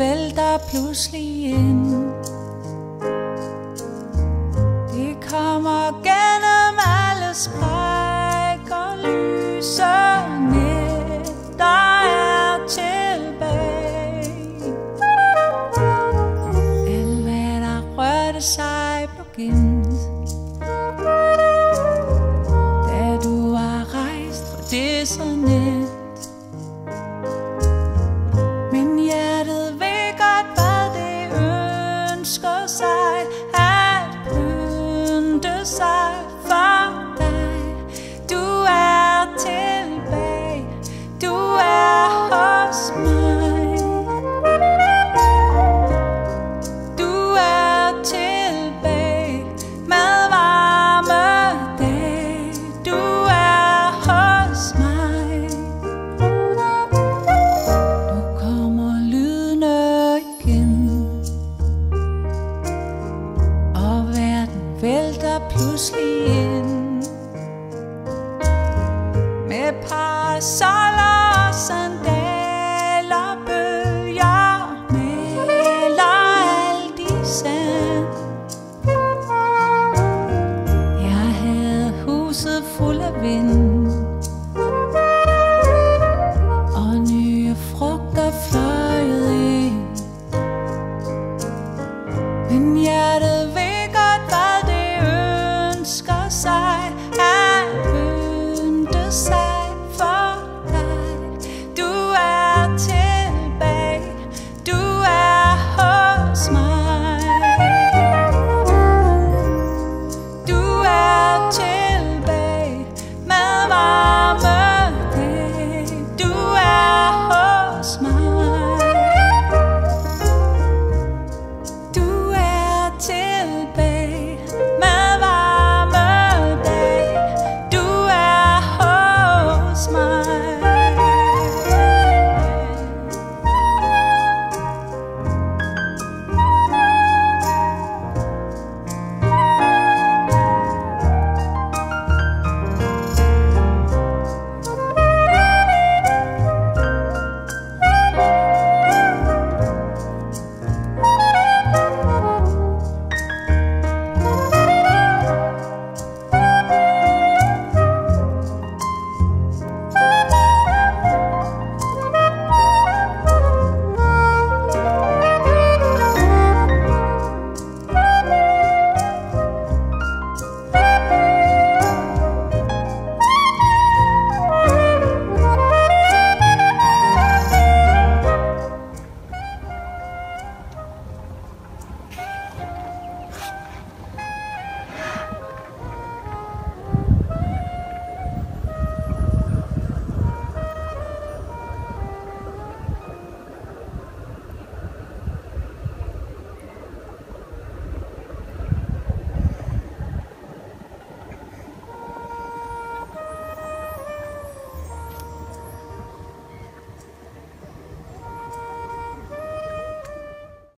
vælter pludselig ind. Det kommer gennem alle spræk og lyser ned, der er tilbage. Alt hvad der rørte sig blev gemt, da du var rejst, for det så nemt. Men hjertet ved godt, hvad det ønsker sig, at pynte sig for dig. Du er tilbage, du er hos mig. Du er tilbage med varme dage. Du er hos mig. Nu kommer lydene igen, og verden vælter pludselig ind. Med parasoller og sandaler, bølger maler alt i sand. Jeg havde huset fuld af vind, og nye frugter fløjet ind. Men hjertet ved godt, hvad det ønsker sig, at pynte sig for dig. Du er til